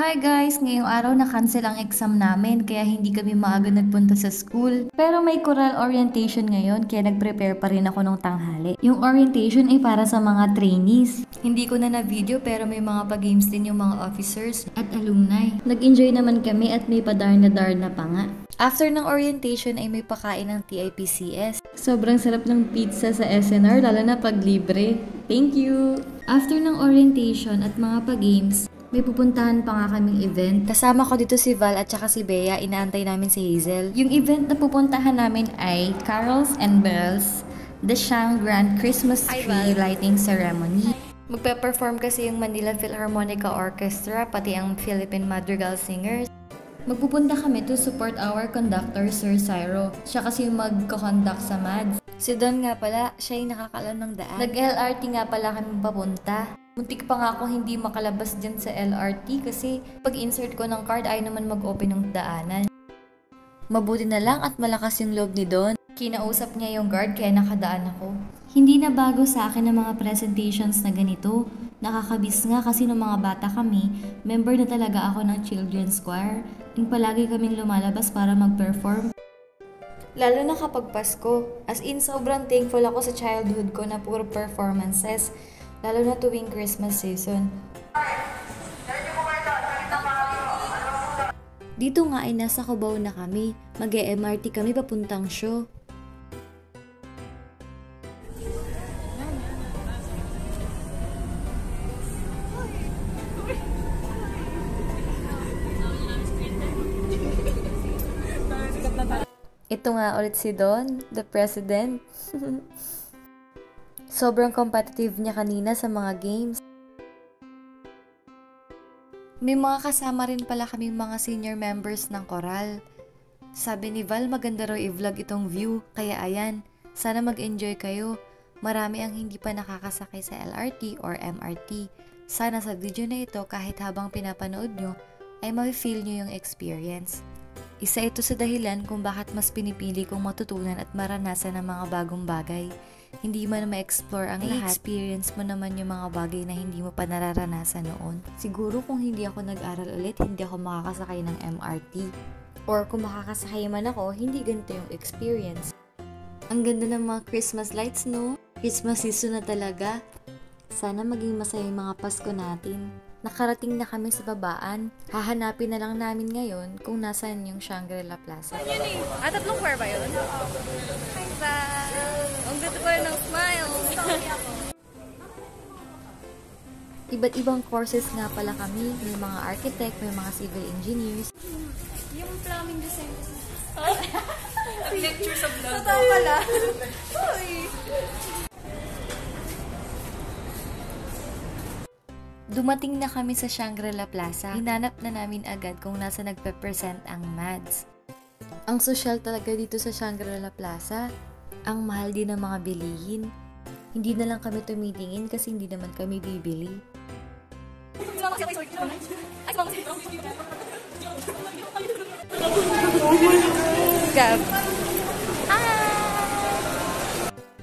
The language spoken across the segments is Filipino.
Hi guys! Ngayong araw na-cancel ang exam namin kaya hindi kami maaga nagpunta sa school. Pero may choral orientation ngayon kaya nag-prepare pa rin ako nung tanghali. Yung orientation ay para sa mga trainees. Hindi ko na na-video pero may mga pa-games din yung mga officers at alumni. Nag-enjoy naman kami at may padarna-darna pa nga. After ng orientation ay may pakain ng TIPCS. Sobrang sarap ng pizza sa SNR lalo na pag libre. Thank you! After ng orientation at mga pa-games, may pupuntahan pa nga kaming event. Kasama ko dito si Val at saka si Bea, inaantay namin si Hazel. Yung event na pupuntahan namin ay Carols and Bells, The Shang Grand Christmas Tree Lighting Ceremony. Magpe-perform kasi yung Manila Philharmonica Orchestra, pati ang Philippine Madrigal Singers. Magpupunta kami to support our conductor, Sir Cyro. Siya kasi yung magko-conduct sa MADS. Si Don nga pala, siya yung nakakalam ng daan. Nag-LRT nga pala kami papunta. Muntik pa nga ako hindi makalabas dyan sa LRT kasi pag insert ko ng card ay naman mag-open ng daanan. Mabuti na lang at malakas yung loob ni Don. Kinausap niya yung guard kaya nakadaan ako. Hindi na bago sa akin ang mga presentations na ganito. Nakakabis nga kasi nung mga bata kami, member na talaga ako ng children's choir. Yung palagi kaming lumalabas para mag-perform. Lalo na kapag Pasko. As in, sobrang thankful ako sa childhood ko na puro performances. Lalo na tuwing Christmas season. Dito nga ay nasa Cubao na kami. Mag-MRT kami papuntang show. Ito nga ulit si Don, the president. Sobrang competitive niya kanina sa mga games. May mga kasama rin pala kaming mga senior members ng choral. Sabi ni Val, maganda raw i-vlog itong view. Kaya ayan, sana mag-enjoy kayo. Marami ang hindi pa nakakasakay sa LRT or MRT. Sana sa video na ito, kahit habang pinapanood nyo, ay ma-feel nyo yung experience. Isa ito sa dahilan kung bakit mas pinipili kong matutunan at maranasan ang mga bagong bagay. Hindi mo na ma-explore ang lahat, experience mo naman yung mga bagay na hindi mo pa nararanasan noon. Siguro kung hindi ako nag-aral ulit, hindi ako makakasakay ng MRT. Or kung makakasakay man ako, hindi ganito yung experience. Ang ganda ng mga Christmas lights, no? Christmas season na talaga. Sana maging masaya yung mga Pasko natin. Nakarating na kami sa babaan. Hahanapin na lang namin ngayon kung nasaan yung Shangri-La Plaza. Yun eh. Tatlong choir ba yun? Hi, Val! Ang ganda ko rin ng smile! Iba't ibang courses nga pala kami. May mga architect, may mga civil engineers. Yung plumbing design. Lecture sa vlog. Totoo pala. Uy! Dumating na kami sa Shangri-La Plaza. Hinanap na namin agad kung nasa nagpe-present ang MADS. Ang social talaga dito sa Shangri-La Plaza. Ang mahal din ng mga bilihin. Hindi na lang kami tumitingin kasi hindi naman kami bibili. Gab.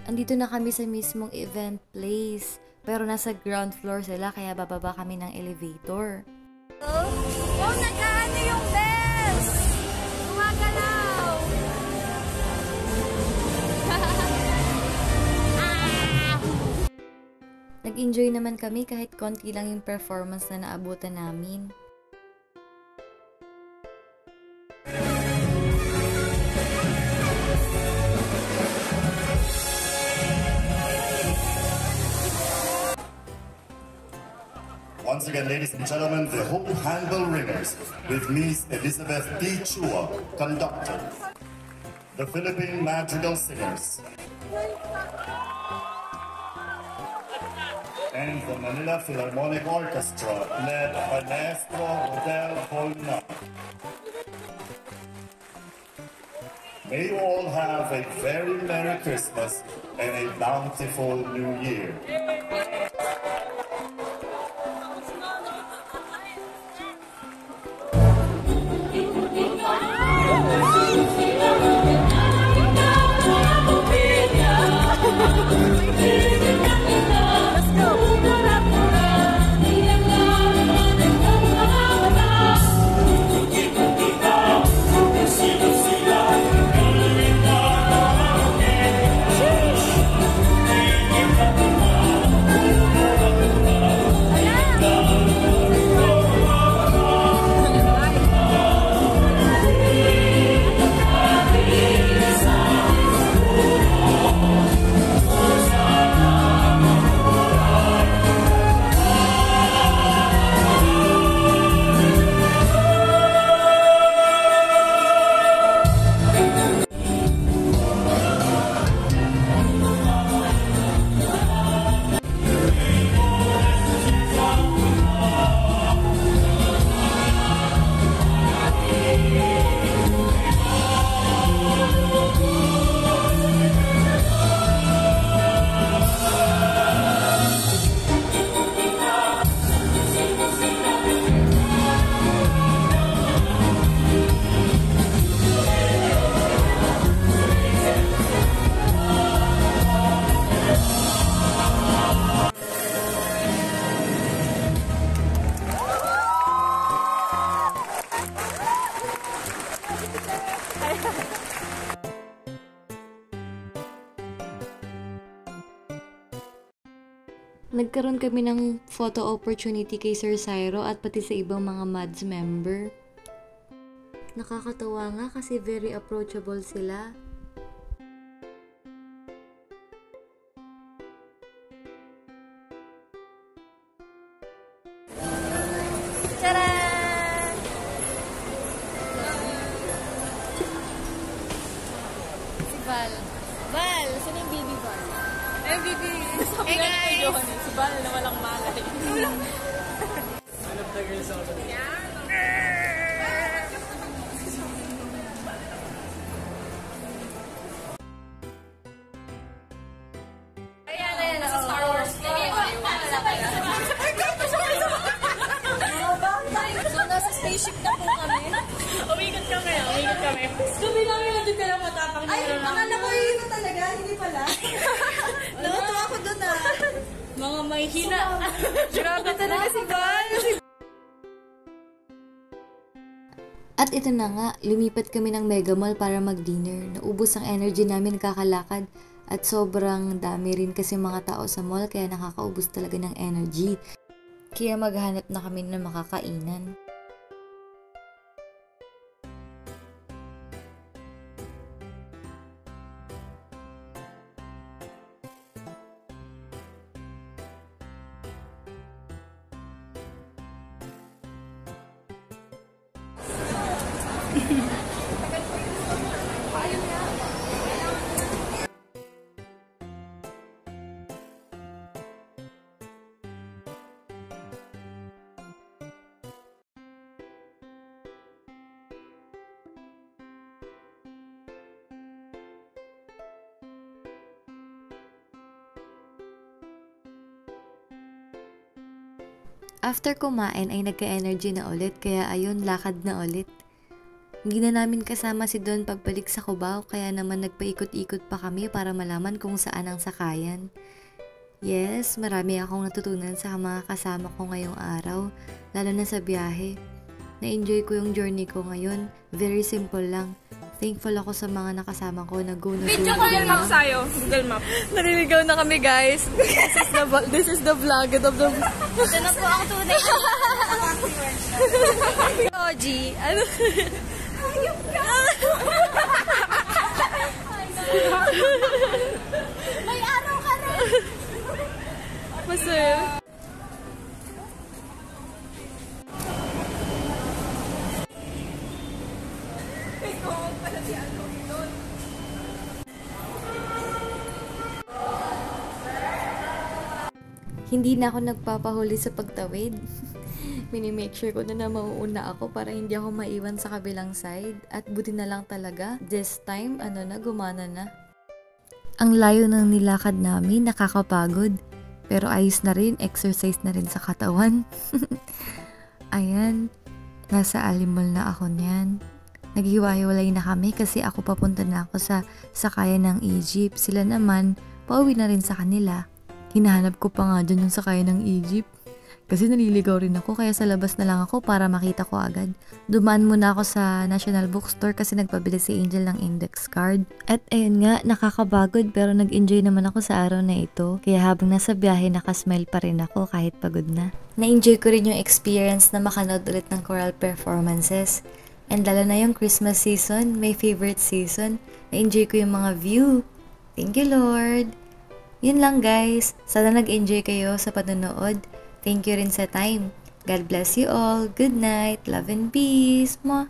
Andito na kami sa mismong event place. Pero nasa ground floor sila kaya bababa kami ng elevator. Oh, nagkaano yung bells! Gumagalaw! Nag-enjoy naman kami kahit konti lang yung performance na naabutan namin. Once again, ladies and gentlemen, the Hope Handbell Ringers with Miss Elizabeth P. Chua, conductor. The Philippine Madrigal Singers. And the Manila Philharmonic Orchestra, led by Maestro Rodel Holna. May you all have a very Merry Christmas and a bountiful New Year. Let's go! Nagkaroon kami ng photo opportunity kay Sir Cyro at pati sa ibang mga MADS member. Nakakatawa nga kasi very approachable sila. Tcharan! Si Val. Val! Saan yung baby Val? Ay, baby! Hey guys! Si Val na walang malay. One of the girls out of Ayan. Sa Star Wars. So, nasa spaceship na po kami. Umikot kami. Sabi namin na doon ka lang matapang na. Ay, akala ko yun talaga. Hindi pala. Natutuwa ako doon Mga may hina. Grabe talaga si Val. At ito na nga, lumipat kami ng Mega Mall para mag-dinner. Naubos ang energy namin kakalakad at sobrang dami rin kasi mga tao sa mall kaya nakakaubos talaga ng energy. Kaya maghanap na kami ng makakainan. After kumain ay nagka-energy na ulit kaya ayun, lakad na ulit. Hindi na namin kasama si Don pagbalik sa Cubao kaya naman nagpaikot-ikot pa kami para malaman kung saan ang sakayan. Yes, marami akong natutunan sa mga kasama ko ngayong araw, lalo na sa biyahe. Na-enjoy ko yung journey ko ngayon, very simple lang. Thankful ako sa mga nakasama ko na go na go. Google Map sa'yo. Google Map. Nariligaw na kami, guys. This is the vlog. Ito na po ang tunay. Oji. Ano? Hayop ka! May araw ka rin. Masaya. Hindi na ako nagpapahuli sa pagtawid. Minimake sure ko na mauuna ako para hindi ako maiwan sa kabilang side. At buti na lang talaga, this time, gumana na. Ang layo ng nilakad namin, nakakapagod. Pero ayos na rin, exercise na rin sa katawan. Ayan, nasa Alimol na ako niyan. Naghiwa-hiwalay na kami kasi ako papunta na ako sa sakayan ng Egypt. Sila naman, pauwi na rin sa kanila. Hinahanap ko pa nga dyan yung sakayan ng Egypt. Kasi naliligaw rin ako kaya sa labas na lang ako para makita ko agad. Dumaan muna ako sa National Bookstore kasi nagpabili si Angel ng index card. At ayun nga, nakakabagod pero nag-enjoy naman ako sa araw na ito. Kaya habang nasa biyahe, nakasmile pa rin ako kahit pagod na. Na-enjoy ko rin yung experience na makanood ulit ng choral performances. And lalo na yung Christmas season, my favorite season. Na-enjoy ko yung mga view. Thank you, Lord! Yun lang guys. Sana nag-enjoy kayo sa panonood. Thank you rin sa time. God bless you all. Good night. Love and peace. Mwah!